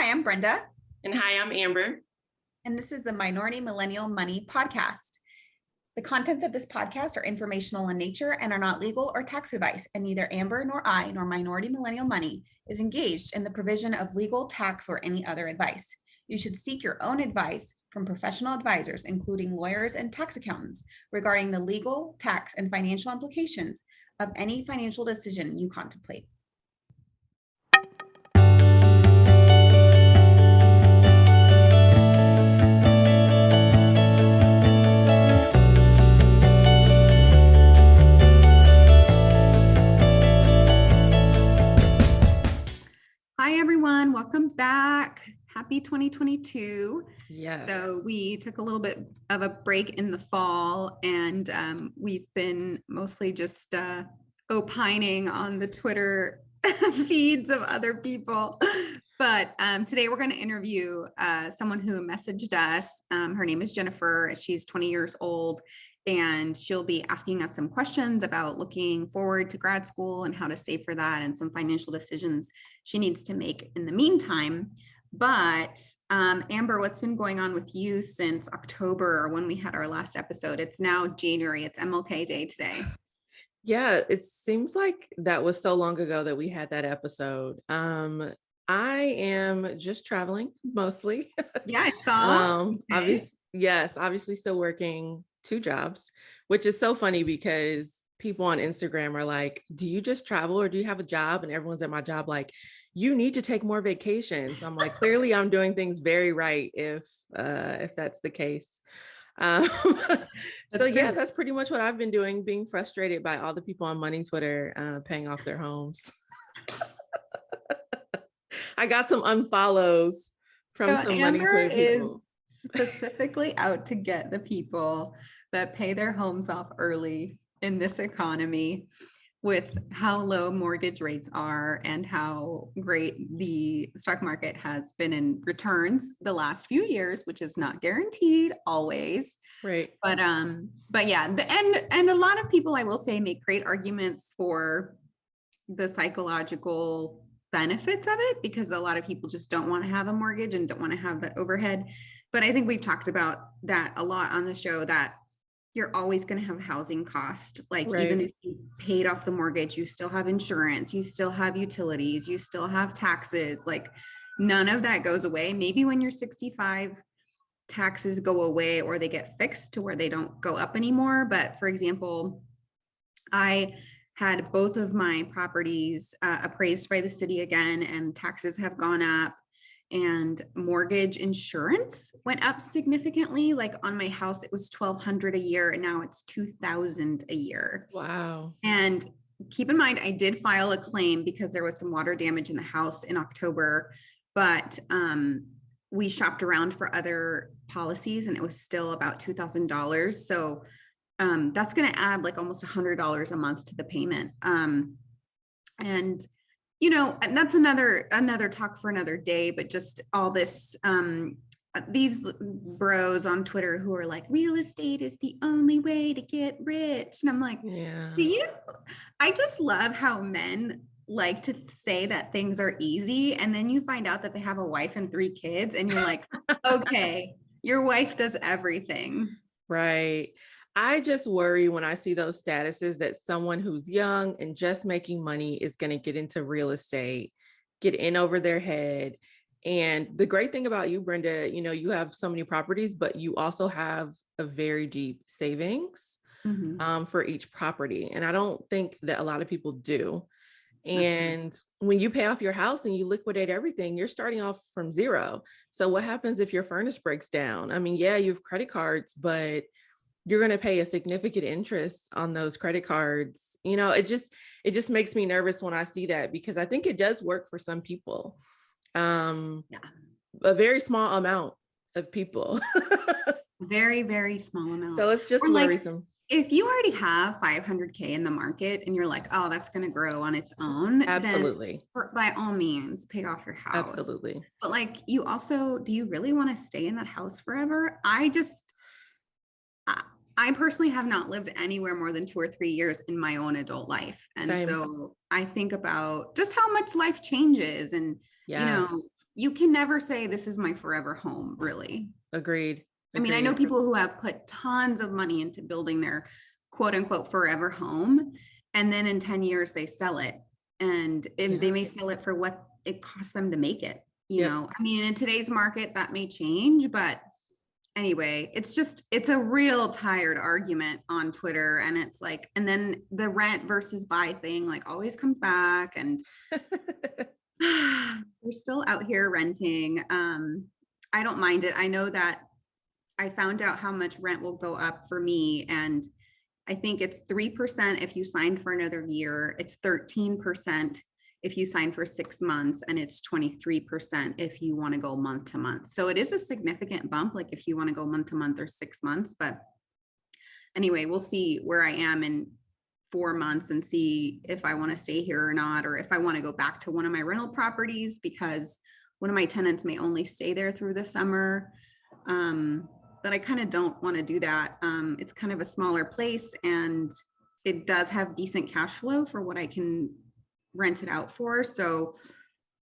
Hi, I'm Brenda, And hi, I'm Amber. and this is the Minority Millennial Money Podcast. The contents of this podcast are informational in nature and are not legal or tax advice, and neither Amber nor I nor Minority Millennial Money is engaged in the provision of legal, tax, or any other advice. You should seek your own advice from professional advisors, including lawyers and tax accountants, regarding the legal, tax, and financial implications of any financial decision you contemplate. Hi, everyone. Welcome back. Happy 2022. Yes. So we took a little bit of a break in the fall, and we've been mostly just opining on the Twitter feeds of other people. But today we're going to interview someone who messaged us. Her name is Jenifer. She's 20 years old. And she'll be asking us some questions about looking forward to grad school and how to save for that and some financial decisions she needs to make in the meantime. But Amber, what's been going on with you since October when we had our last episode? It's now January. It's MLK Day today. Yeah, it seems like that was so long ago that we had that episode. I am just traveling mostly. Yeah, I saw. Okay. Obviously still working 2 jobs, which is so funny because people on Instagram are like, do you just travel or do you have a job? And everyone's at my job like, you need to take more vacations. I'm like, clearly I'm doing things very right if that's the case. That's pretty much what I've been doing, being frustrated by all the people on Money Twitter paying off their homes. I got some unfollows from some Money Twitter people. Specifically out to get the people that pay their homes off early in this economy with how low mortgage rates are and how great the stock market has been in returns the last few years, which is not guaranteed always. Right. But yeah, and a lot of people, I will say, make great arguments for the psychological benefits of it, because a lot of people just don't want to have a mortgage and don't want to have that overhead. But I think we've talked about that a lot on the show, that you're always going to have housing cost. Like, right. Even if you paid off the mortgage, you still have insurance, you still have utilities, you still have taxes. Like, none of that goes away. Maybe when you're 65, taxes go away or they get fixed to where they don't go up anymore. But for example, I had both of my properties appraised by the city again, and taxes have gone up, and mortgage insurance went up significantly. Like on my house, it was $1,200 a year, and now it's $2,000 a year. Wow. And keep in mind, I did file a claim because there was some water damage in the house in October, but we shopped around for other policies and it was still about $2,000. So that's going to add like almost $100 a month to the payment. And that's another talk for another day, but just all this, these bros on Twitter who are like, real estate is the only way to get rich. And I'm like, yeah, I just love how men like to say that things are easy. And then you find out that they have a wife and 3 kids and you're like, okay, your wife does everything. Right. I just worry when I see those statuses that someone who's young and just making money is going to get into real estate, get in over their head. And the great thing about you, Brenda, you have so many properties, but you also have a very deep savings for each property. And I don't think that a lot of people do. And when you pay off your house and you liquidate everything, you're starting off from zero. So what happens if your furnace breaks down? I mean, yeah, you have credit cards, but you're going to pay a significant interest on those credit cards. It just makes me nervous when I see that, because I think it does work for some people. A very small amount of people. Very, very small amount. So it's just worrisome. If you already have $500K in the market and you're like, oh, that's going to grow on its own. Absolutely. Then by all means, pay off your house. Absolutely. But like, do you really want to stay in that house forever? I personally have not lived anywhere more than 2 or 3 years in my own adult life. And so I think about just how much life changes and, you can never say this is my forever home, really. Agreed. I mean, I know Agreed. people who have put tons of money into building their quote unquote forever home. And then in 10 years, they sell it. And Yeah. they may sell it for what it costs them to make it. You Yep. know, I mean, in today's market, that may change. But anyway, it's a real tired argument on Twitter. And it's like, and then the rent versus buy thing like always comes back. And we're still out here renting. I don't mind it. I know that I found out how much rent will go up for me, and I think it's 3% if you signed for another year. It's 13% if you sign for 6 months, and it's 23% if you want to go month to month. So it is a significant bump, like if you want to go month to month or 6 months. But anyway, we'll see where I am in 4 months and see if I want to stay here or not, or if I want to go back to one of my rental properties because one of my tenants may only stay there through the summer. But I kind of don't want to do that. It's kind of a smaller place and it does have decent cash flow for what I can rent it out for. So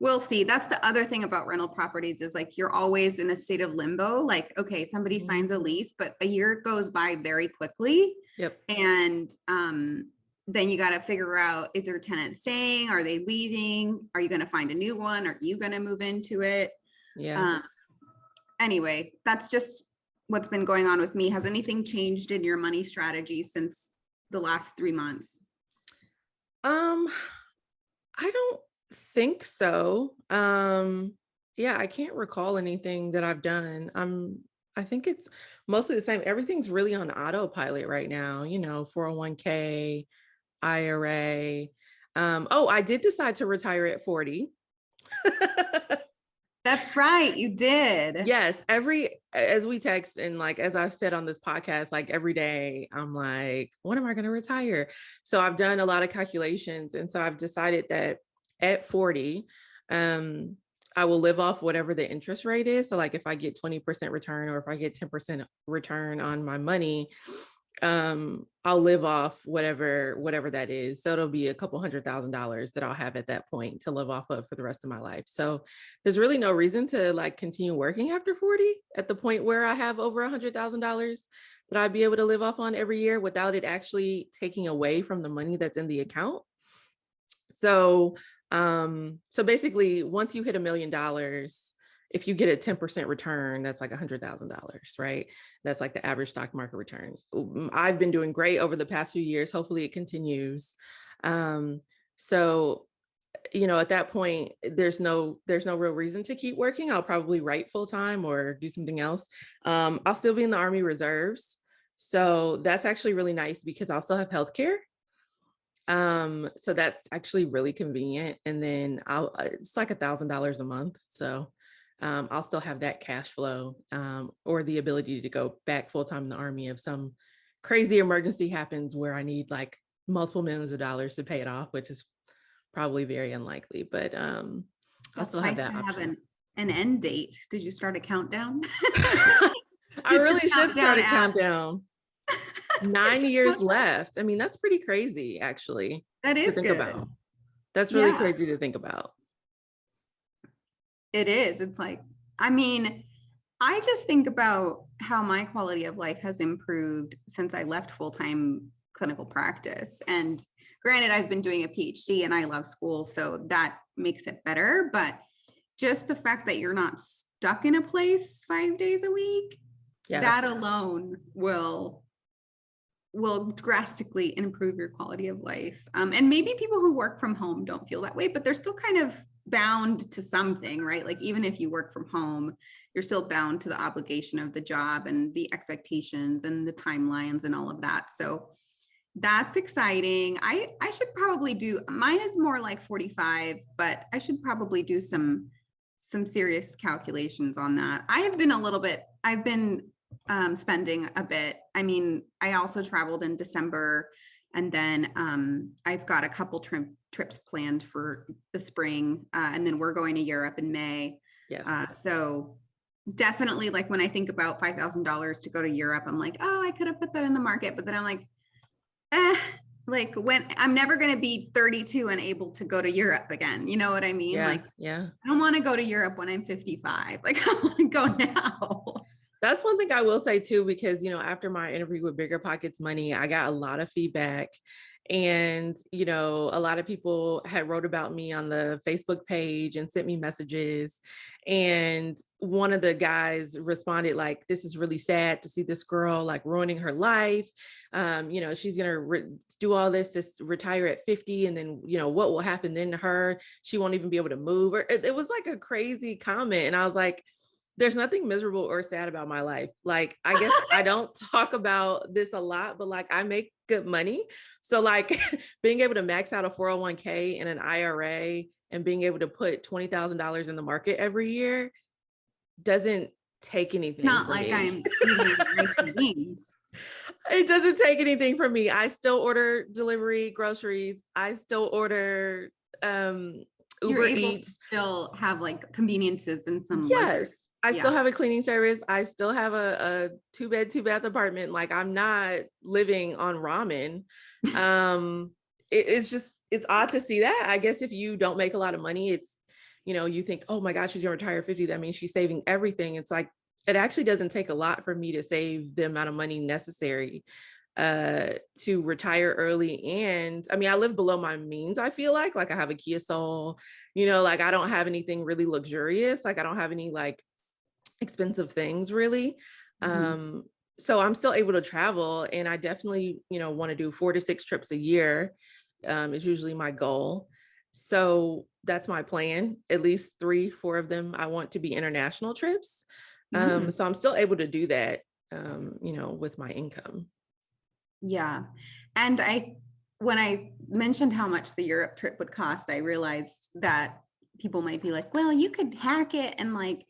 we'll see. That's the other thing about rental properties is like you're always in a state of limbo. Like, okay, somebody signs a lease, but a year goes by very quickly. Yep. And then you got to figure out, is your tenant staying? Are they leaving? Are you going to find a new one? Are you going to move into it? Yeah. Anyway, that's just what's been going on with me. Has anything changed in your money strategy since the last 3 months? I don't think so. Yeah, I can't recall anything that I've done. I think it's mostly the same. Everything's really on autopilot right now, 401k, IRA. I did decide to retire at 40. That's right, you did. Yes, as we text and like as I've said on this podcast, like every day I'm like, when am I going to retire? So I've done a lot of calculations, and so I've decided that at 40, I will live off whatever the interest rate is. So like if I get 20% return or if I get 10% return on my money, I'll live off whatever that is. So it'll be a couple $100,000 that I'll have at that point to live off of for the rest of my life. So there's really no reason to like continue working after 40 at the point where I have over $100,000 that I'd be able to live off on every year without it actually taking away from the money that's in the account. So basically once you hit $1 million, if you get a 10% return, that's like $100,000, right? That's like the average stock market return. I've been doing great over the past few years. Hopefully it continues. So, at that point, there's no real reason to keep working. I'll probably write full time or do something else. I'll still be in the Army Reserves. So that's actually really nice because I'll still have healthcare. So that's actually really convenient. And then it's like $1,000 a month. So I'll still have that cash flow or the ability to go back full time in the Army if some crazy emergency happens where I need like multiple millions of dollars to pay it off, which is probably very unlikely. But I'll still have that option. Have an end date. Did you start a countdown? I really should start a countdown. 9 years left. I mean, that's pretty crazy, actually. That is good. About. That's really crazy to think about. It is. It's like, I mean, I just think about how my quality of life has improved since I left full-time clinical practice. And granted, I've been doing a PhD and I love school, so that makes it better. But just the fact that you're not stuck in a place 5 days a week, that alone will drastically improve your quality of life. And maybe people who work from home don't feel that way, but they're still kind of bound to something, right? Like even if you work from home, you're still bound to the obligation of the job and the expectations and the timelines and all of that. So that's exciting. I should probably do, mine is more like 45, but I should probably do some serious calculations on that. I've been spending a bit. I mean, I also traveled in December, and then I've got a couple trips planned for the spring, and then we're going to Europe in May. Yes. So definitely, like when I think about $5,000 to go to Europe, I'm like, oh, I could have put that in the market, but then I'm like, Like when I'm never going to be 32 and able to go to Europe again. You know what I mean? Yeah, Like, yeah. I don't want to go to Europe when I'm 55. Like, I want to go now. That's one thing I will say too, because, after my interview with Bigger Pockets Money, I got a lot of feedback. And, a lot of people had wrote about me on the Facebook page and sent me messages. And one of the guys responded like, this is really sad to see this girl like ruining her life. She's going to do all this to retire at 50. And then, what will happen then to her? She won't even be able to move. Or it was like a crazy comment. And I was like, there's nothing miserable or sad about my life. Like, I guess I don't talk about this a lot, but like I make good money. So like being able to max out a 401k and an IRA and being able to put $20,000 in the market every year doesn't take anything Not from like me. I'm eating rice and beans. It doesn't take anything from me. I still order delivery groceries. I still order You're Uber able to Eats. still have like conveniences and some Yes. luxury. I Yeah. still have a cleaning service. I still have a 2-bed, 2-bath apartment. Like I'm not living on ramen. It's odd to see that. I guess if you don't make a lot of money, it's, you think, oh my gosh, she's gonna retire at 50. That means she's saving everything. It's like, it actually doesn't take a lot for me to save the amount of money necessary to retire early. And I mean, I live below my means. I feel like I have a Kia Soul, like I don't have anything really luxurious. Like I don't have any like expensive things really. Mm-hmm. So I'm still able to travel, and I definitely, want to do 4 to 6 trips a year. Is usually my goal. So that's my plan. At least 3, 4 of them I want to be international trips. Mm-hmm. So I'm still able to do that, with my income. Yeah. And when I mentioned how much the Europe trip would cost, I realized that people might be like, well, you could hack it and like,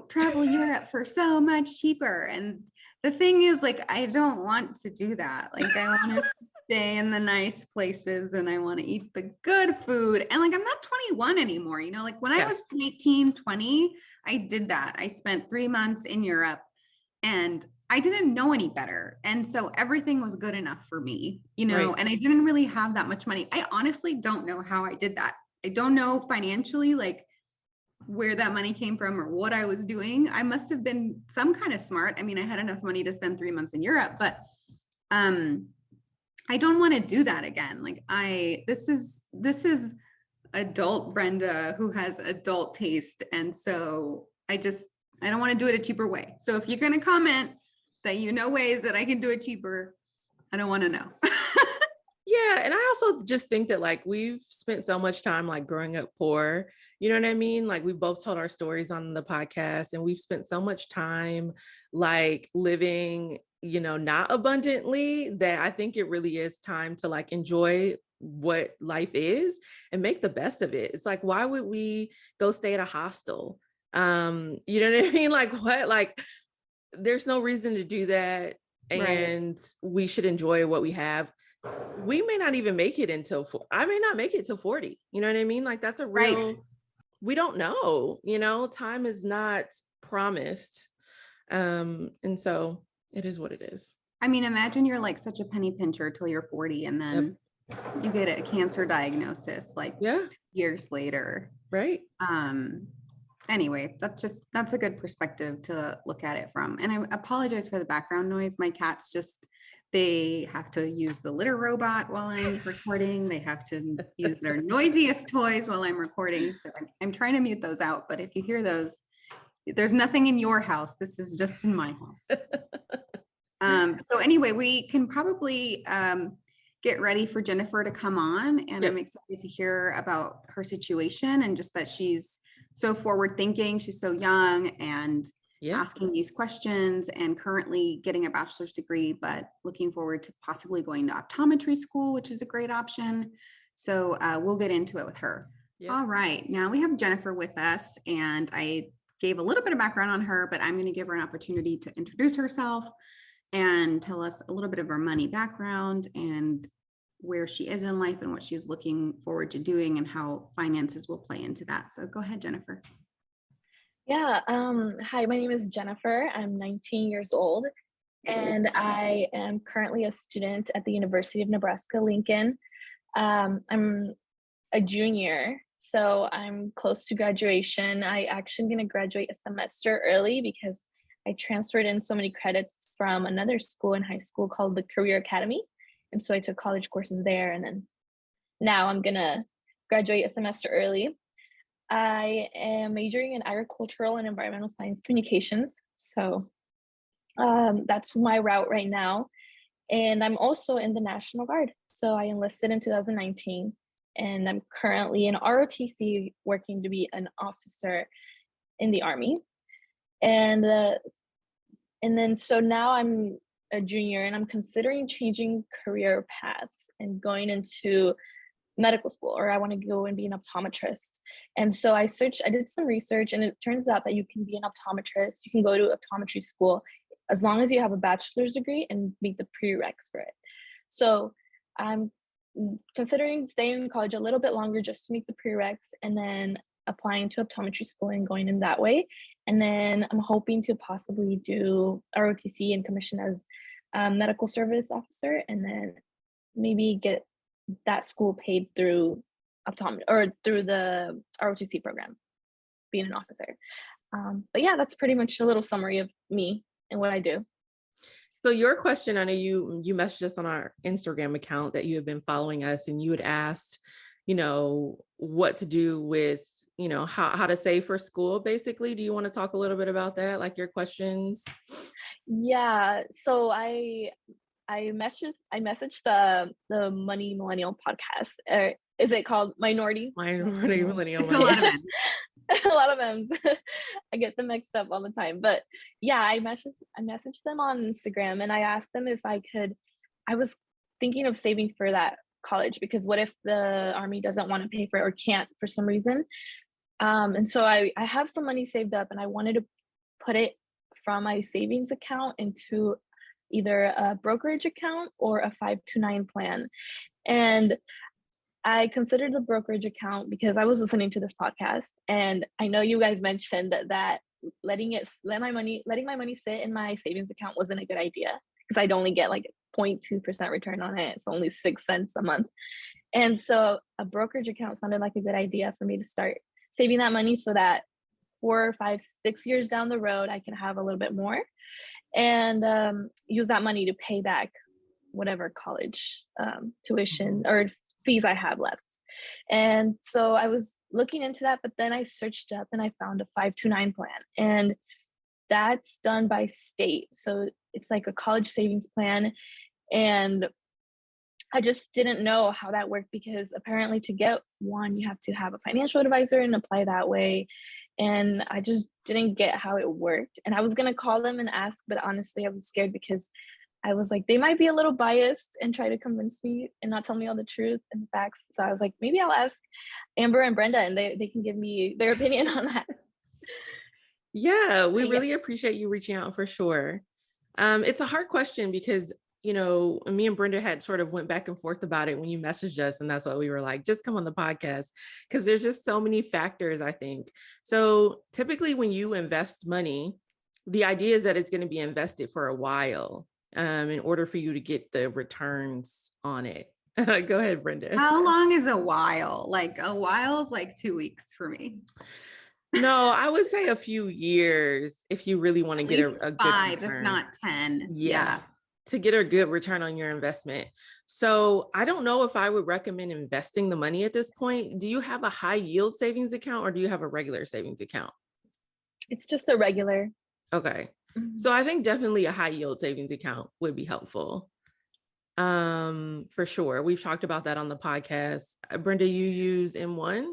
travel Europe for so much cheaper. And the thing is, like, I don't want to do that. Like, I want to stay in the nice places and I want to eat the good food. And like, I'm not 21 anymore. Like when I was Yes. 19, 20, I did that. I spent 3 months in Europe and I didn't know any better. And so everything was good enough for me, Right. and I didn't really have that much money. I honestly don't know how I did that. I don't know financially, like where that money came from or what I was doing. I must have been some kind of smart. I mean, I had enough money to spend 3 months in Europe, but I don't want to do that again. Like this is adult Brenda who has adult taste. And so I don't want to do it a cheaper way. So if you're going to comment that ways that I can do it cheaper, I don't want to know. Yeah. And I also just think that like we've spent so much time like growing up poor, you know what I mean? Like we both told our stories on the podcast, and we've spent so much time like living, not abundantly, that I think it really is time to like enjoy what life is and make the best of it. It's like, why would we go stay at a hostel? You know what I mean? Like what? Like there's no reason to do that. Right. And we should enjoy what we have. We may not even make it until I may not make it till 40. You know what I mean? Like that's a real, Right. we don't know, time is not promised. And so it is what it is. I mean, imagine you're like such a penny pincher till you're 40 and then you get a cancer diagnosis like 2 years later. Right. Anyway, that's a good perspective to look at it from. And I apologize for the background noise. My cats they have to use the litter robot while I'm recording. They have to use their noisiest toys while I'm recording. So I'm trying to mute those out. But if you hear those, there's nothing in your house. This is just in my house. So anyway, we can probably get ready for Jenifer to come on. And I'm excited to hear about her situation and just that she's so forward thinking. She's so young and asking these questions and currently getting a bachelor's degree, but looking forward to possibly going to optometry school, which is a great option. So we'll get into it with her. All right. Now we have Jenifer with us, and I gave a little bit of background on her, but I'm going to give her an opportunity to introduce herself and tell us a little bit of her money background and where she is in life and what she's looking forward to doing and how finances will play into that. So go ahead, Jenifer. Yeah. Hi, my name is Jenifer. I'm 19 years old, and I am currently a student at the University of Nebraska-Lincoln. I'm a junior, so I'm close to graduation. I actually am going to graduate a semester early because I transferred in so many credits from another school in high school called the Career Academy. And so I took college courses there, and then now I'm going to graduate a semester early. I am majoring in agricultural and environmental science communications. So that's my route right now. And I'm also in the National Guard. So I enlisted in 2019, and I'm currently in ROTC working to be an officer in the Army. And then so now I'm a junior, and I'm considering changing career paths and going into medical school, or I want to go and be an optometrist. And so I did some research, and it turns out that you can be an optometrist. You can go to optometry school as long as you have a bachelor's degree and meet the prereqs for it. So I'm considering staying in college a little bit longer just to meet the prereqs, and then applying to optometry school and going in that way. And then I'm hoping to possibly do ROTC and commission as a medical service officer, and then maybe get that school paid through optometry or through the ROTC program, being an officer. But yeah, that's pretty much a little summary of me and what I do. So your question, I know you messaged us on our Instagram account that you have been following us, and you had asked, what to do with, how to save for school, basically. Do you want to talk a little bit about that, like your questions? Yeah. So I messaged the Money Millennial podcast. Is it called Minority Millennial? It's a lot of it. A lot of M's. I get them mixed up all the time. But yeah, I messaged them on Instagram, and I asked them if I was thinking of saving for that college, because what if the Army doesn't want to pay for it or can't for some reason? And so I have some money saved up, and I wanted to put it from my savings account into either a brokerage account or a 529 plan. And I considered the brokerage account because I was listening to this podcast, and I know you guys mentioned that letting my money sit in my savings account wasn't a good idea, because I'd only get like 0.2% return on it. It's only 6 cents a month. And so a brokerage account sounded like a good idea for me to start saving that money, so that 4, 5, 6 years down the road, I can have a little bit more and use that money to pay back whatever college tuition or fees I have left. And so I was looking into that, but then I searched up and I found a 529 plan, and that's done by state. So it's like a college savings plan. And I just didn't know how that worked, because apparently to get one, you have to have a financial advisor and apply that way. And I just didn't get how it worked. And I was going to call them and ask, but honestly, I was scared, because I was like, they might be a little biased and try to convince me and not tell me all the truth and facts. So I was like, maybe I'll ask Amber and Brenda, and they can give me their opinion on that. Yeah, we really appreciate you reaching out, for sure. It's a hard question because, me and Brenda had sort of went back and forth about it when you messaged us. And that's why we were like, just come on the podcast, because there's just so many factors, I think. So typically when you invest money, the idea is that it's going to be invested for a while in order for you to get the returns on it. Go ahead, Brenda. How long is a while? Like a while is like 2 weeks for me. No, I would say a few years if you really want to get a good 5, return. if not 10. Yeah. To get a good return on your investment. So I don't know if I would recommend investing the money at this point. Do you have a high yield savings account, or do you have a regular savings account? It's just a regular. Okay. Mm-hmm. So I think definitely a high yield savings account would be helpful. For sure. We've talked about that on the podcast. Brenda, you use M1?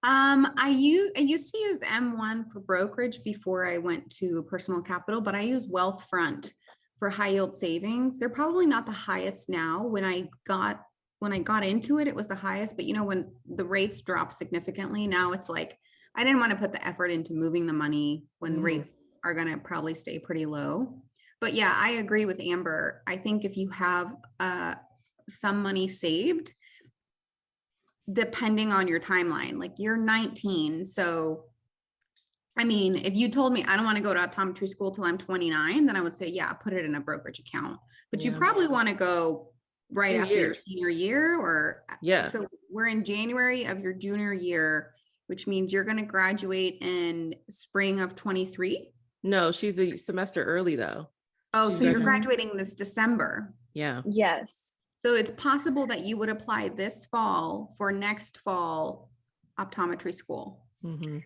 I used to use M1 for brokerage before I went to Personal Capital, but I use Wealthfront for high yield savings. They're probably not the highest now. When I got into it, it was the highest, but when the rates drop significantly, now it's like, I didn't want to put the effort into moving the money when rates are going to probably stay pretty low. But yeah, I agree with Amber. I think if you have some money saved, depending on your timeline, like you're 19, so I mean, if you told me I don't want to go to optometry school till I'm 29, then I would say, yeah, put it in a brokerage account. But you Yeah. probably want to go right 2 after your years. senior year, or Yeah. so we're in January of your junior year, which means you're going to graduate in spring of 23. No, she's a semester early though. Oh, She's so you're graduating. graduating this December. Yeah. Yes. So it's possible that you would apply this fall for next fall optometry school. Mm-hmm.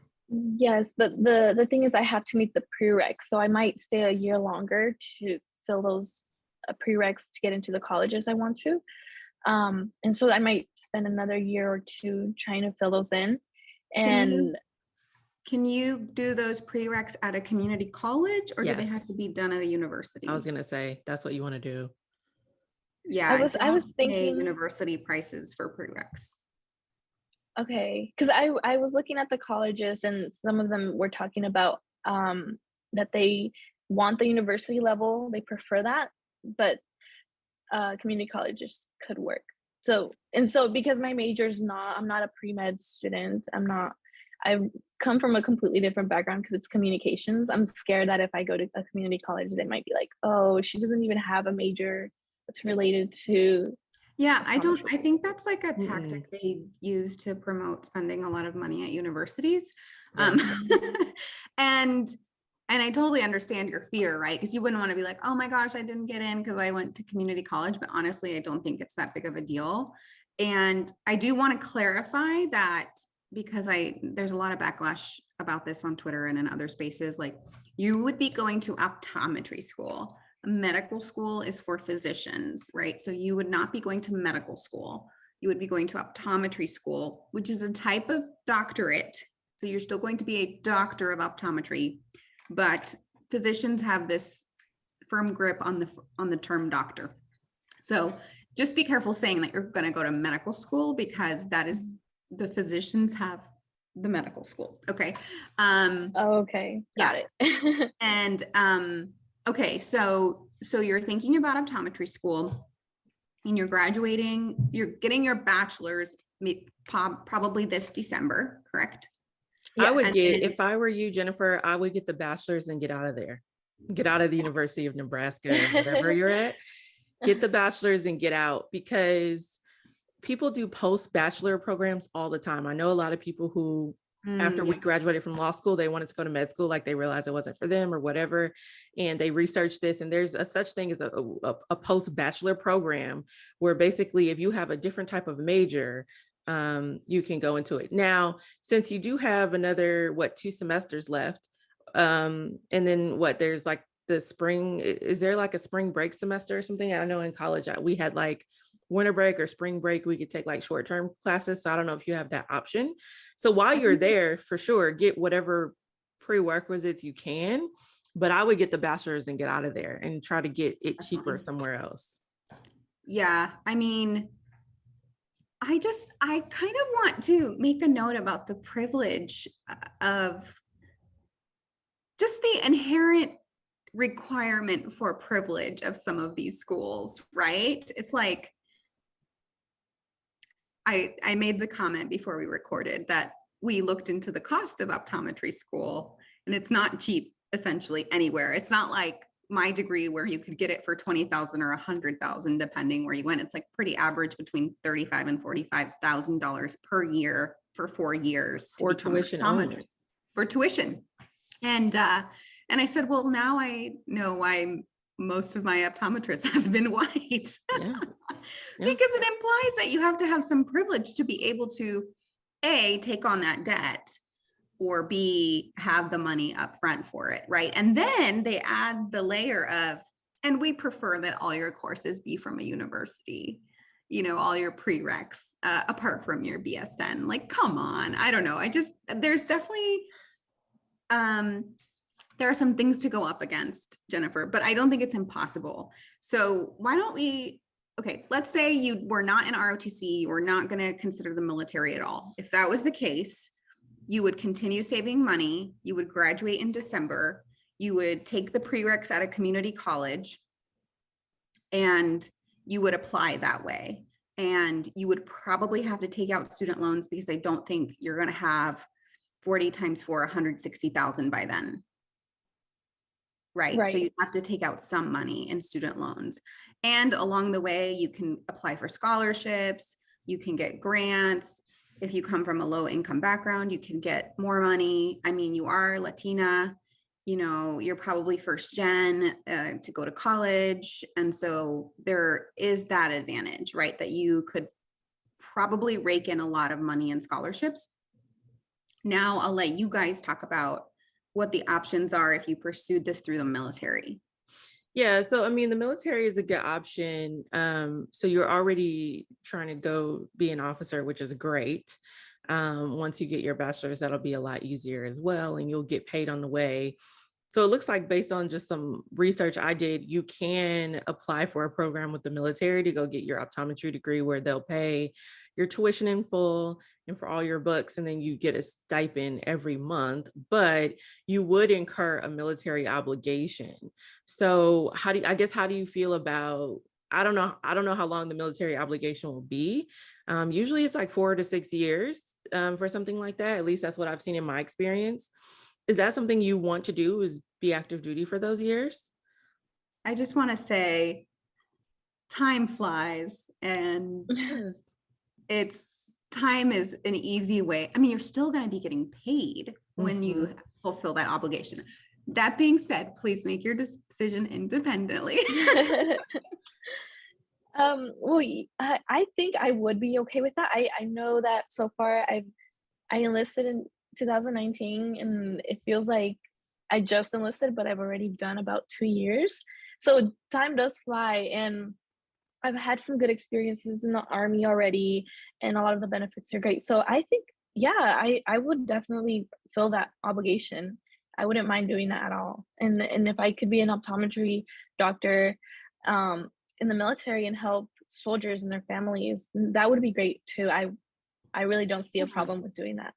Yes, but the thing is I have to meet the prereqs, so I might stay a year longer to fill those prereqs to get into the colleges I want to. And so I might spend another year or two trying to fill those in. And Can you do those prereqs at a community college, or do they have Yes. to be done at a university? I was gonna say that's what you want to do. Yeah, I was don't pay thinking, university prices for prereqs. okay, because I was looking at the colleges and some of them were talking about that they want the university level, they prefer that, but community colleges could work. So because my major is not, I'm not a pre-med student, I've come from a completely different background because it's communications. I'm scared that if I go to a community college, they might be like, oh, she doesn't even have a major that's related to. Yeah, I optometry. think that's like a Mm-mm. tactic they use to promote spending a lot of money at universities. Yeah. And I totally understand your fear, right? Because you wouldn't want to be like, oh my gosh, I didn't get in because I went to community college. But honestly, I don't think it's that big of a deal. And I do want to clarify that, because there's a lot of backlash about this on Twitter and in other spaces. Like, you would be going to optometry school. Medical school is for physicians, right? So you would not be going to medical school. You would be going to optometry school, which is a type of doctorate. So you're still going to be a doctor of optometry, but physicians have this firm grip on the term doctor. So just be careful saying that you're going to go to medical school, because that is, the physicians have the medical school. Okay. Okay, got it. And okay, so you're thinking about optometry school, and you're graduating, you're getting your bachelor's probably this December, correct? I would And get, then- if I were you, Jenifer, I would get the bachelor's and get out of there. Get out of the University of Nebraska, wherever you're at. Get the bachelor's and get out, because people do post-bachelor programs all the time. I know a lot of people who, after we graduated from law school, they wanted to go to med school, like they realized it wasn't for them or whatever. And they researched this, and there's a such thing as a post-bachelor program where basically if you have a different type of major, you can go into it. Now, since you do have another, 2 semesters left, and then there's like the spring, is there like a spring break semester or something? I know in college we had like winter break or spring break, we could take like short-term classes. So I don't know if you have that option. So while you're there, for sure, get whatever prerequisites you can, but I would get the bachelor's and get out of there and try to get it cheaper somewhere else. Yeah, I mean, I kind of want to make a note about the privilege of just the inherent requirement for privilege of some of these schools, right? It's like, I made the comment before we recorded that we looked into the cost of optometry school, and it's not cheap essentially anywhere. It's not like my degree where you could get it for $20,000 or $100,000 depending where you went. It's like pretty average between $35,000 and $45,000 per year for 4 years Or tuition only. for tuition. And I said, well, now I know why most of my optometrists have been white. Yeah. Because it implies that you have to have some privilege to be able to A, take on that debt, or B, have the money up front for it, right? And then they add the layer of, and we prefer that all your courses be from a university, all your prereqs, apart from your BSN. Like, come on, I don't know. There's definitely, there are some things to go up against, Jenifer, but I don't think it's impossible. So why don't we, okay, let's say you were not in ROTC, you were not going to consider the military at all. If that was the case, you would continue saving money, you would graduate in December, you would take the prereqs at a community college, and you would apply that way. And you would probably have to take out student loans, because I don't think you're going to have 40 times 4, 160,000 by then. Right. So Right. you have to take out some money in student loans. And along the way, you can apply for scholarships, you can get grants. If you come from a low income background, you can get more money. I mean, you are Latina, you know, you're probably first gen to go to college. And so there is that advantage, right? That you could probably rake in a lot of money in scholarships. Now I'll let you guys talk about what the options are if you pursued this through the military. Yeah, so I mean, the military is a good option. So you're already trying to go be an officer, which is great. Once you get your bachelor's, that'll be a lot easier as well, and you'll get paid on the way. So it looks like, based on just some research I did, you can apply for a program with the military to go get your optometry degree, where they'll pay your tuition in full and for all your books, and then you get a stipend every month, but you would incur a military obligation. So how do you feel about, I don't know how long the military obligation will be. Usually it's like 4 to 6 years for something like that. At least that's what I've seen in my experience. Is that something you want to do, is be active duty for those years? I just want to say time flies, and time is an easy way. I mean, you're still going to be getting paid when you fulfill that obligation. That being said, please make your decision independently. Well, I think I would be okay with that. I know that so far I enlisted in 2019, and it feels like I just enlisted, but I've already done about 2 years. So time does fly, and I've had some good experiences in the Army already, and a lot of the benefits are great. So I think, yeah, I would definitely fill that obligation. I wouldn't mind doing that at all. And if I could be an optometry doctor in the military and help soldiers and their families, that would be great too. I really don't see a problem with doing that.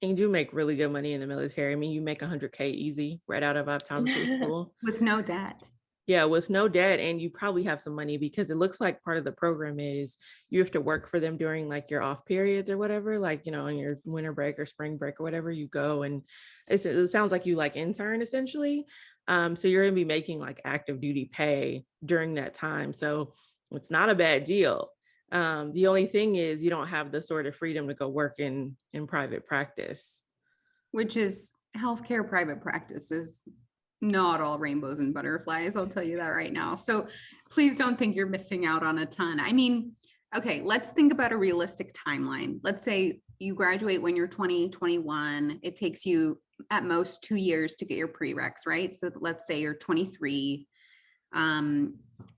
And you do make really good money in the military. I mean, you make $100K easy right out of optometry school. With no debt. Yeah, with no debt, and you probably have some money, because it looks like part of the program is you have to work for them during like your off periods or whatever, like, you know, on your winter break or spring break or whatever, you go, and it sounds like you like intern essentially. So you're gonna be making like active duty pay during that time. So it's not a bad deal. The only thing is you don't have the sort of freedom to go work in private practice. Which is healthcare private practice is not all rainbows and butterflies. I'll tell you that right now. So please don't think you're missing out on a ton. I mean, okay, let's think about a realistic timeline. Let's say you graduate when you're 20, 21. It takes you at most 2 years to get your prereqs, right? So let's say you're 23.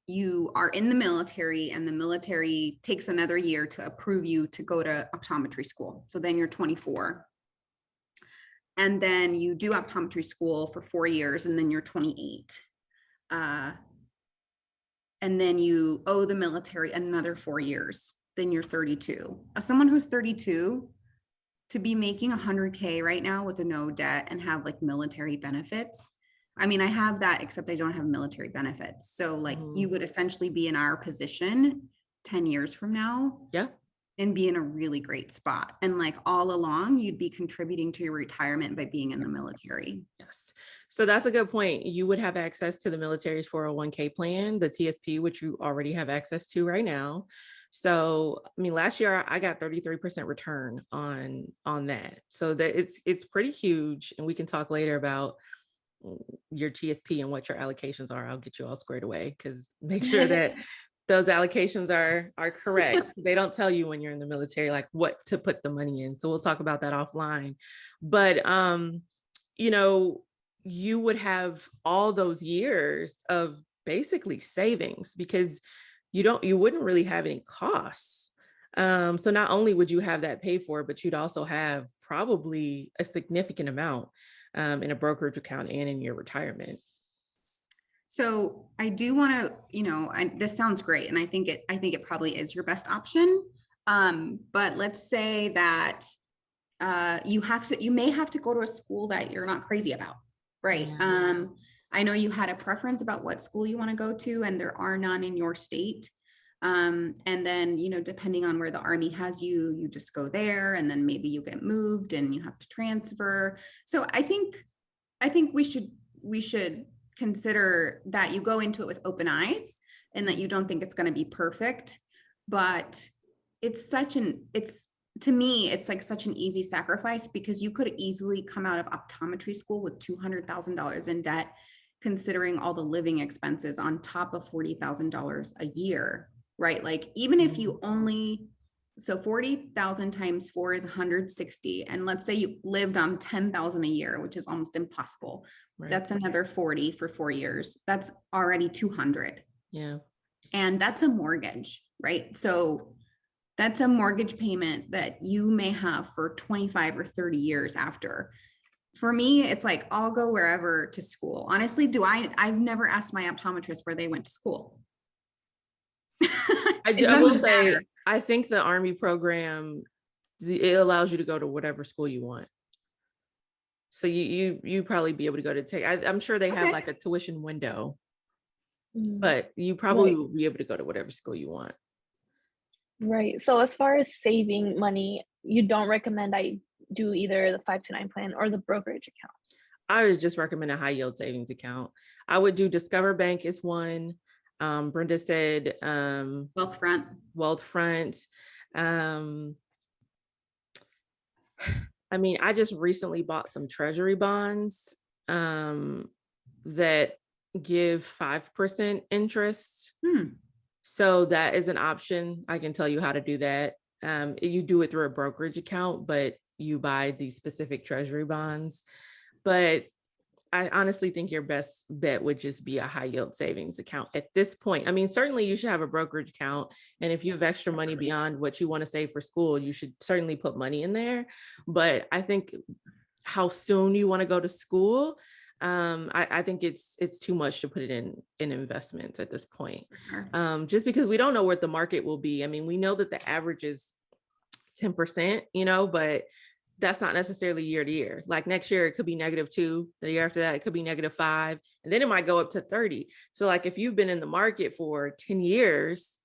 You are in the military, and the military takes another year to approve you to go to optometry school. So then you're 24. And then you do optometry school for 4 years, and then you're 28. And then you owe the military another 4 years, then you're 32. As someone who's 32, to be making 100K right now with a no debt and have like military benefits. I mean, I have that, except I don't have military benefits. So like you would essentially be in our position 10 years from now. Yeah. And be in a really great spot. And like all along, you'd be contributing to your retirement by being in the military. Yes. So that's a good point. You would have access to the military's 401k plan, the TSP, which you already have access to right now. So, I mean, last year I got 33% return on that. So that it's pretty huge. And we can talk later about your TSP and what your allocations are. I'll get you all squared away, because make sure that those allocations are correct. They don't tell you when you're in the military, like what to put the money in. So we'll talk about that offline. But, you know, you would have all those years of basically savings, because you wouldn't really have any costs. So not only would you have that paid for, but you'd also have probably a significant amount in a brokerage account and in your retirement. So I do want to, you know, this sounds great, and I think it probably is your best option. But let's say that you may have to go to a school that you're not crazy about, right? I know you had a preference about what school you want to go to, and there are none in your state. And then, depending on where the Army has you, you just go there, and then maybe you get moved and you have to transfer. So I think we should consider that you go into it with open eyes, and that you don't think it's going to be perfect, but to me, it's like such an easy sacrifice, because you could easily come out of optometry school with $200,000 in debt, considering all the living expenses on top of $40,000 a year, right? Like, even if you only, so 40,000 times 4 is 160. And let's say you lived on 10,000 a year, which is almost impossible. Right. That's another 40 for 4 years. That's already 200. Yeah. And that's a mortgage, right? So that's a mortgage payment that you may have for 25 or 30 years after. For me, it's like, I'll go wherever to school. Honestly, I've never asked my optometrist where they went to school. I will say, I think the Army program, it allows you to go to whatever school you want. So you probably be able to go to I'm sure they have like a tuition window, but you probably will be able to go to whatever school you want. Right. So as far as saving money, you don't recommend I do either the 529 plan or the brokerage account? I would just recommend a high yield savings account. I would do Discover Bank is one. Brenda said Wealthfront. I mean, I just recently bought some treasury bonds that give 5% interest. So that is an option. I can tell you how to do that. You do it through a brokerage account, but you buy these specific treasury bonds. But I honestly think your best bet would just be a high yield savings account at this point. I mean, certainly you should have a brokerage account. And if you have extra money beyond what you want to save for school, you should certainly put money in there. But I think how soon you want to go to school, I think it's too much to put it in investments at this point. Just because we don't know what the market will be. I mean, we know that the average is 10%, but that's not necessarily year to year. Like next year, it could be -2. The year after that, it could be -5. And then it might go up to 30. So like if you've been in the market for 10 years,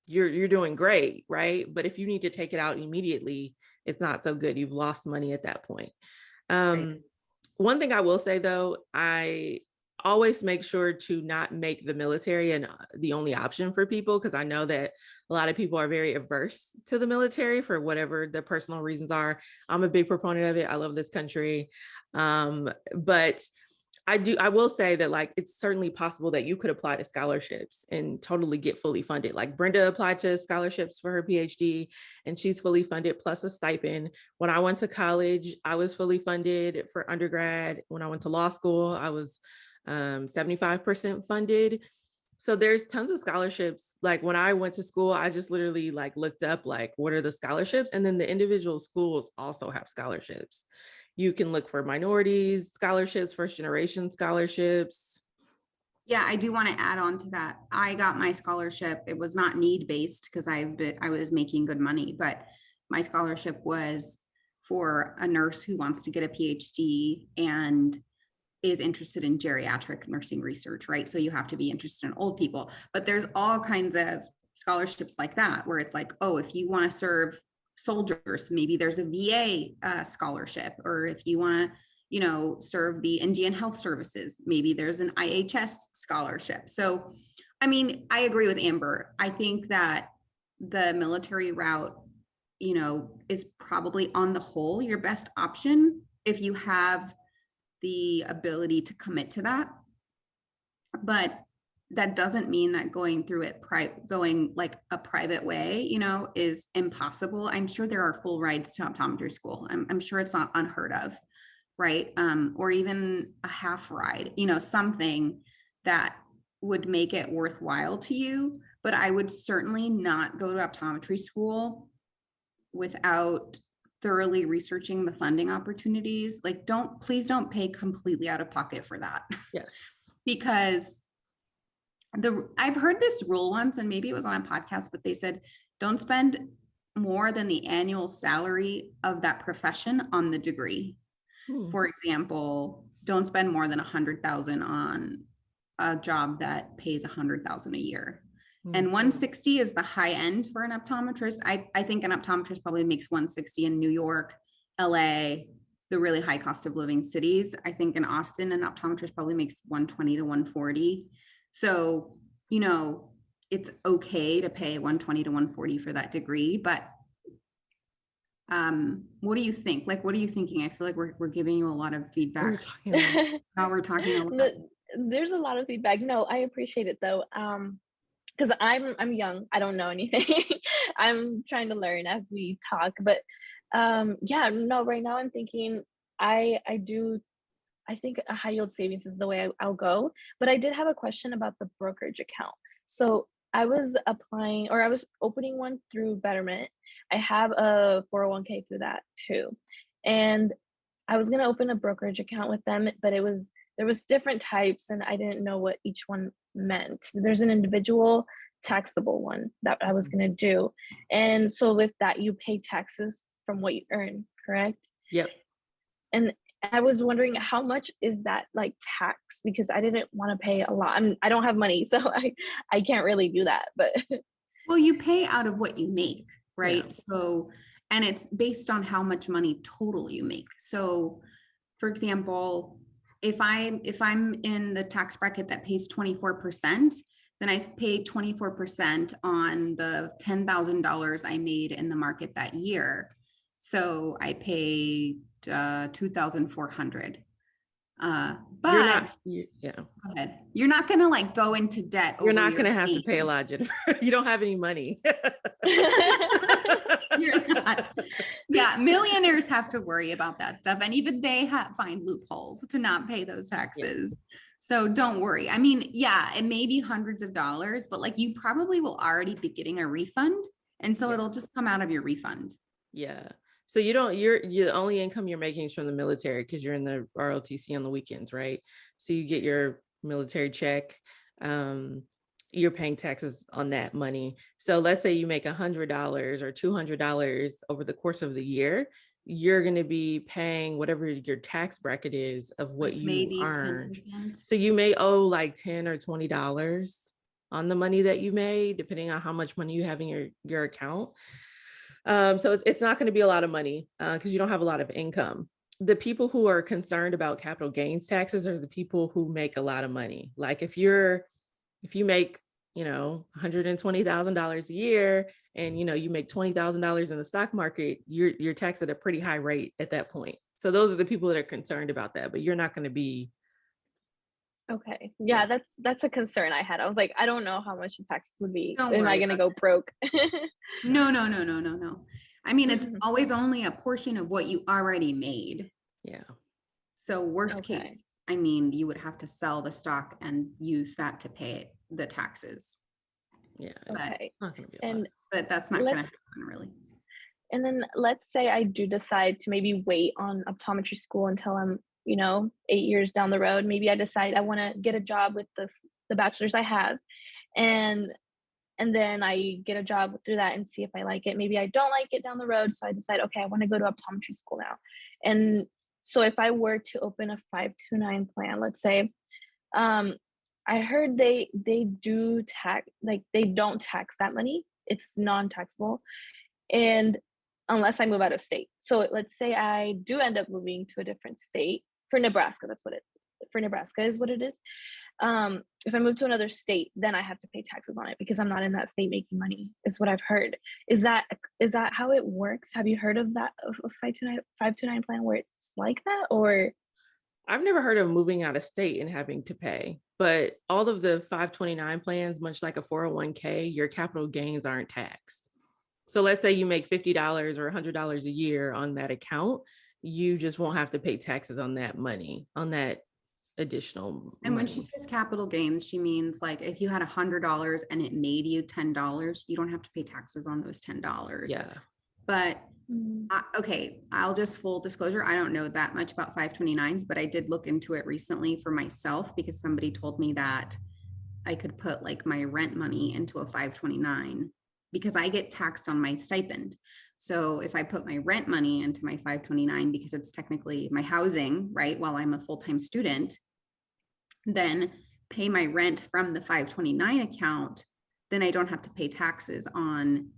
you're doing great, right? But if you need to take it out immediately, it's not so good. You've lost money at that point. Right. One thing I will say though, I always make sure to not make the military the only option for people, because I know that a lot of people are very averse to the military for whatever their personal reasons are. I'm a big proponent of it. I love this country. But I will say that like, it's certainly possible that you could apply to scholarships and totally get fully funded. Like Brenda applied to scholarships for her PhD and she's fully funded plus a stipend. When I went to college, I was fully funded for undergrad. When I went to law school, I was 75% funded. So there's tons of scholarships. Like when I went to school, I just literally like looked up like, what are the scholarships? And then the individual schools also have scholarships. You can look for minorities scholarships, first generation scholarships. Yeah, I do want to add on to that. I got my scholarship. It was not need-based because I was making good money, but my scholarship was for a nurse who wants to get a PhD and is interested in geriatric nursing research, right? So you have to be interested in old people, but there's all kinds of scholarships like that, where it's like, oh, if you want to serve soldiers, maybe there's a VA scholarship, or if you want to, serve the Indian Health Services, maybe there's an IHS scholarship. So, I mean, I agree with Amber. I think that the military route, is probably on the whole your best option if you have the ability to commit to that. But that doesn't mean that going through it, going like a private way, is impossible. I'm sure there are full rides to optometry school. I'm sure it's not unheard of, right? Or even a half ride, something that would make it worthwhile to you. But I would certainly not go to optometry school without thoroughly researching the funding opportunities. Like, please don't pay completely out of pocket for that. Yes. Because I've heard this rule once, and maybe it was on a podcast, but they said, don't spend more than the annual salary of that profession on the degree. For example, don't spend more than $100,000 on a job that pays $100,000 a year. And 160 is the high end for an optometrist. I think an optometrist probably makes 160 in New York, LA, the really high cost of living cities. I think in Austin, an optometrist probably makes 120 to 140. So, you know, it's okay to pay 120 to 140 for that degree, but what do you think? Like, what are you thinking? I feel like we're giving you a lot of feedback. Now we're talking a lot. There's a lot of feedback. No, I appreciate it though. Because I'm young, I don't know anything. I'm trying to learn as we talk, but yeah, no, right now I'm thinking I think a high yield savings is the way I'll go. But I did have a question about the brokerage account. So I was applying, or I was opening one through Betterment. I have a 401k through that too. And I was going to open a brokerage account with them, but there was different types and I didn't know what each one meant. There's an individual taxable one that I was going to do. And so with that, you pay taxes from what you earn, correct? Yep. And I was wondering how much is that like tax, because I didn't want to pay a lot. I don't have money, so I can't really do that, but. Well, you pay out of what you make, right? Yeah. So, and it's based on how much money total you make. So for example, if I'm in the tax bracket that pays 24%, then I pay 24% on the $10,000 I made in the market that year. So I pay $2,400. But yeah. Go ahead. You're not going to like go into debt. You're not going to have to pay a lot, Jenifer. You don't have any money. You're not. Yeah, millionaires have to worry about that stuff, and even they find loopholes to not pay those taxes. Yeah. So don't worry. I mean, yeah, it may be hundreds of dollars, but like you probably will already be getting a refund, and so it'll just come out of your refund. Yeah. So you're the only income you're making is from the military because you're in the ROTC on the weekends, right? So you get your military check. You're paying taxes on that money. So let's say you make $100 or $200 over the course of the year, you're going to be paying whatever your tax bracket is of what you earned. 10%. So you may owe like $10 or $20 on the money that you made, depending on how much money you have in your account. So it's not going to be a lot of money because you don't have a lot of income. The people who are concerned about capital gains taxes are the people who make a lot of money. Like if you make, $120,000 a year and, you make $20,000 in the stock market, you're taxed at a pretty high rate at that point. So those are the people that are concerned about that, but you're not going to be. Okay. Yeah, that's a concern I had. I was like, I don't know how much the taxes would be. Am I going to go broke? No. I mean, it's always only a portion of what you already made. Yeah. So worst case, I mean, you would have to sell the stock and use that to pay the taxes. Yeah. Okay. Not gonna be a lot. But that's not going to happen really. And then let's say I do decide to maybe wait on optometry school until I'm 8 years down the road. Maybe I decide I want to get a job with the bachelor's I have, and then I get a job through that and see if I like it. Maybe I don't like it down the road, so I decide, okay, I want to go to optometry school now. And so if I were to open a 529 plan, let's say, I heard they do tax, like they don't tax that money. It's non-taxable, and unless I move out of state. So let's say I do end up moving to a different state. For Nebraska, for Nebraska is what it is. If I move to another state, then I have to pay taxes on it because I'm not in that state making money, is what I've heard. Is that how it works? Have you heard of that, of a 529 plan where it's like that? Or I've never heard of moving out of state and having to pay, but all of the 529 plans, much like a 401k, your capital gains aren't taxed. So let's say you make $50 or $100 a year on that account, you just won't have to pay taxes on that money, on that additional and money. When she says capital gains, she means like if you had $100 and it made you $10, you don't have to pay taxes on those $10. Yeah. But okay, I'll just full disclosure, I don't know that much about 529s, but I did look into it recently for myself because somebody told me that I could put like my rent money into a 529 because I get taxed on my stipend. So if I put my rent money into my 529, because it's technically my housing, right, while I'm a full-time student, then pay my rent from the 529 account, then I don't have to pay taxes on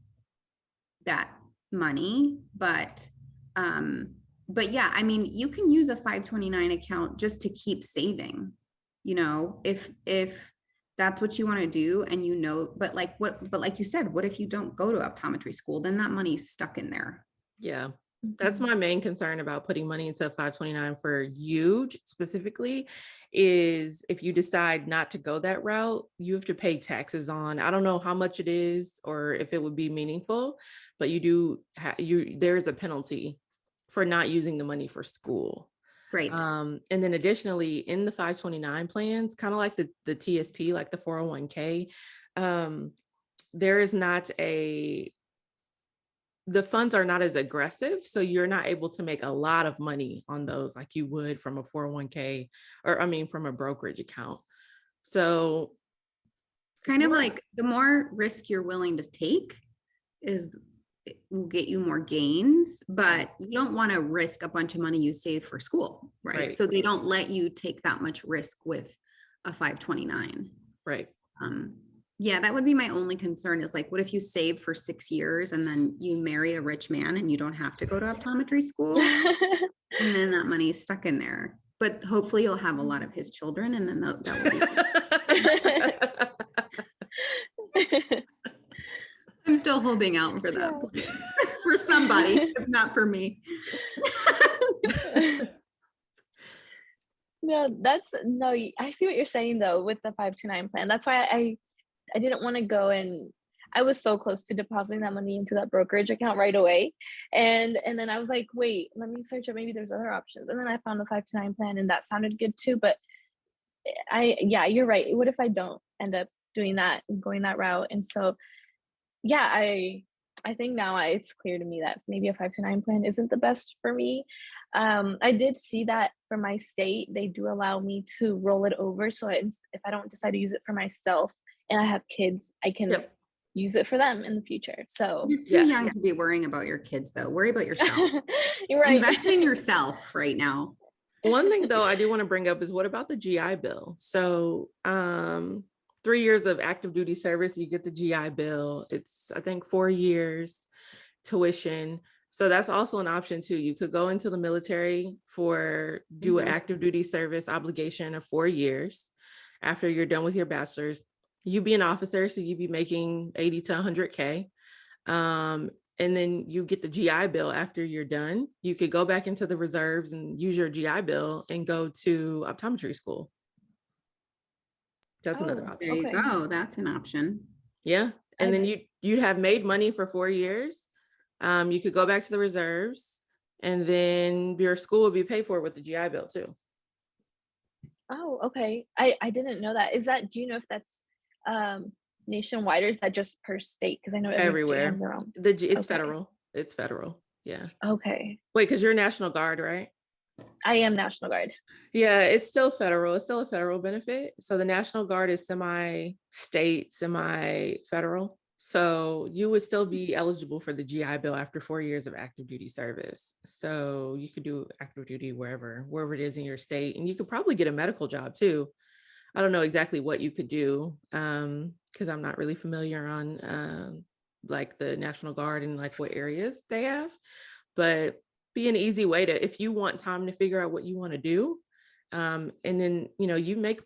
that money. But yeah, I mean, you can use a 529 account just to keep saving, you know, if that's what you want to do. And you know, but like you said, what if you don't go to optometry school? Then that money's stuck in there. Yeah. That's my main concern about putting money into 529 for you specifically, is if you decide not to go that route, you have to pay taxes on, I don't know how much it is or if it would be meaningful, but there is a penalty for not using the money for school. Right. And then additionally, in the 529 plans, kind of like the TSP, like the 401k, there is not the funds are not as aggressive. So you're not able to make a lot of money on those like you would from a 401k, or I mean, from a brokerage account. So kind of like the more risk you're willing to take it will get you more gains, but you don't want to risk a bunch of money you save for school, right? So they don't let you take that much risk with a 529. Right. Yeah, that would be my only concern, is like, what if you save for 6 years and then you marry a rich man and you don't have to go to optometry school? And then that money is stuck in there. But hopefully you'll have a lot of his children, and then that will be I'm still holding out for that for somebody, if not for me. No, I see what you're saying though with the 529 plan. That's why I didn't want to go, and I was so close to depositing that money into that brokerage account right away. And then I was like, wait, let me search it. Maybe there's other options. And then I found the 529 plan, and that sounded good too. But you're right. What if I don't end up doing that and going that route? And so, yeah, I think now it's clear to me that maybe a 529 plan isn't the best for me. I did see that for my state, they do allow me to roll it over. So if I don't decide to use it for myself and I have kids, I can use it for them in the future. So you're too young to be worrying about your kids, though. Worry about yourself. You're right. Invest in yourself right now. One thing though I do want to bring up is, what about the GI Bill? So 3 years of active duty service, you get the GI Bill. It's, I think, 4 years tuition. So that's also an option too. You could go into the military do an active duty service obligation of 4 years. After you're done with your bachelor's, you be an officer, so you'd be making 80 to 100K. And then you get the GI Bill after you're done. You could go back into the reserves and use your GI Bill and go to optometry school. That's another option. There you go. That's an option. Yeah. And then you'd have made money for 4 years. You could go back to the reserves, and then your school would be paid for with the GI Bill too. Oh, okay. I didn't know that. Do you know if that's nationwide, or is that just per state? Because I know everywhere. It's federal. It's federal. Yeah. Okay. Wait, because you're National Guard, right? I am National Guard. Yeah, it's still federal. It's still a federal benefit. So the National Guard is semi-state, semi-federal. So you would still be eligible for the GI Bill after 4 years of active duty service. So you could do active duty wherever it is in your state. And you could probably get a medical job too. I don't know exactly what you could do, because I'm not really familiar on like the National Guard and like what areas they have, but be an easy way to, if you want time to figure out what you want to do. And then, you make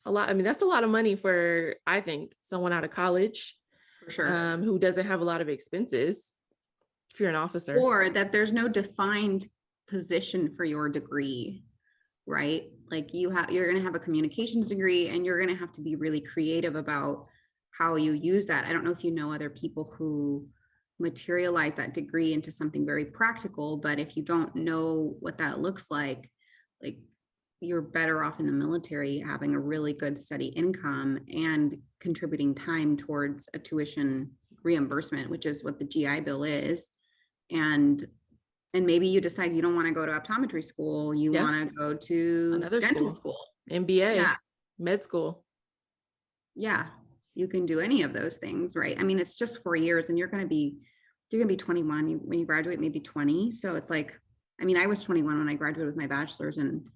a lot. I mean, that's a lot of money for, I think, someone out of college, for sure, who doesn't have a lot of expenses. If you're an officer, or that there's no defined position for your degree, right? Like you're going to have a communications degree, and you're going to have to be really creative about how you use that. I don't know if you know other people who materialize that degree into something very practical, but if you don't know what that looks like you're better off in the military having a really good steady income and contributing time towards a tuition reimbursement, which is what the GI Bill is. And maybe you decide you don't want to go to optometry school, you want to go to another dental school, MBA, med school. Yeah, you can do any of those things, right? I mean, it's just 4 years, and you're going to be 21 when you graduate, maybe 20. So it's like, I mean, I was 21 when I graduated with my bachelor's, and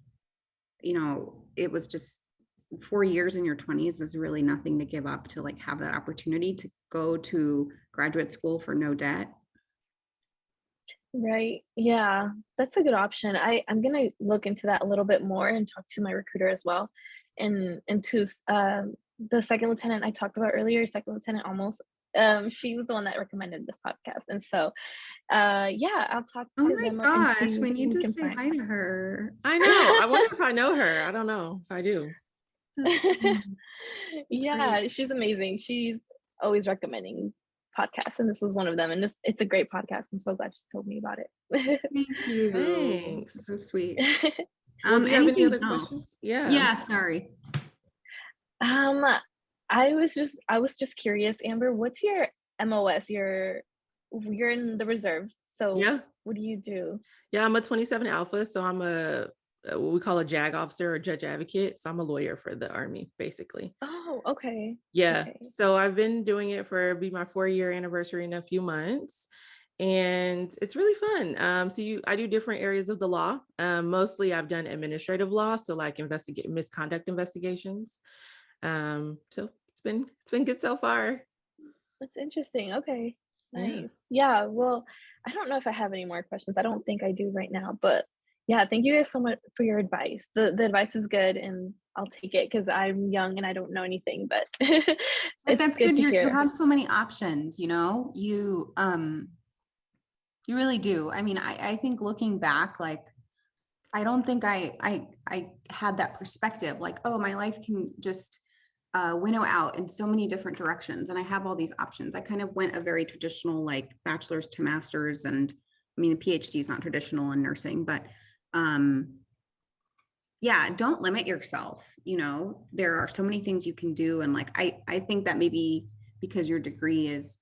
it was just 4 years in your 20s is really nothing to give up to like have that opportunity to go to graduate school for no debt. Right. Yeah, that's a good option. I'm gonna look into that a little bit more and talk to my recruiter as well. And to the second lieutenant I talked about earlier, second lieutenant almost. She was the one that recommended this podcast, and so yeah, I'll talk Oh to my them and gosh, see we who need we to can say find. hi to her. I know. I wonder if I know her. I don't know if I do. That's Yeah, great. she's amazing. She's always recommending podcasts, and this was one of them. And it's a great podcast. I'm so glad she told me about it. Thank you. Thanks. So sweet. Well, do you have any Anything other questions? else? Yeah. Yeah, sorry. Um, I was just curious, Amber, what's your MOS? You're in the reserves. So Yeah. what do you do? Yeah, I'm a 27 Alpha, so I'm what we call a JAG officer or judge advocate. So I'm a lawyer for the Army, basically. Oh, okay. Yeah. Okay. So I've been doing it for be my 4-year anniversary in a few months, and it's really fun. I do different areas of the law. Mostly I've done administrative law, so like misconduct investigations. So it's been good so far. That's interesting. Okay. Yeah. Nice. Yeah. Well, I don't know if I have any more questions. I don't think I do right now, but yeah, thank you guys so much for your advice. The advice is good and I'll take it because I'm young and I don't know anything, but But it's that's good good. to You hear. have so many options, you know, you really do. I mean, I think looking back, like, I don't think I had that perspective, like, oh, my life can just winnow out in so many different directions. And I have all these options. I kind of went a very traditional, like bachelor's to master's. And I mean, a PhD is not traditional in nursing, but yeah, don't limit yourself. You know, there are so many things you can do. And like, I think that maybe because your degree is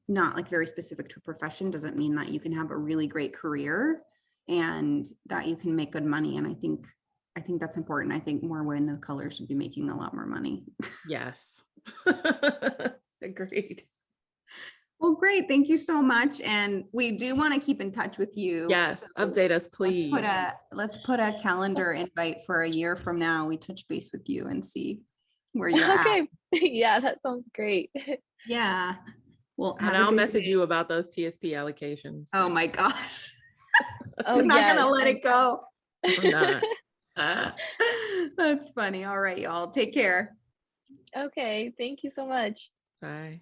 not like very specific to a profession doesn't mean that you can have a really great career and that you can make good money. And I think that's important. I think more women of color should be making a lot more money. Yes. Agreed. Well, great. Thank you so much. And we do want to keep in touch with you. Yes. So Update us, please. let's put a calendar invite for a year from now. We touch base with you and see where you're at. Okay. Yeah, that sounds great. Yeah. Well, And I'll message you about those TSP allocations. Oh my gosh. Oh, He's not yes. gonna let it go. I'm not. That's funny. All right, y'all. Take care. Okay. Thank you so much. Bye.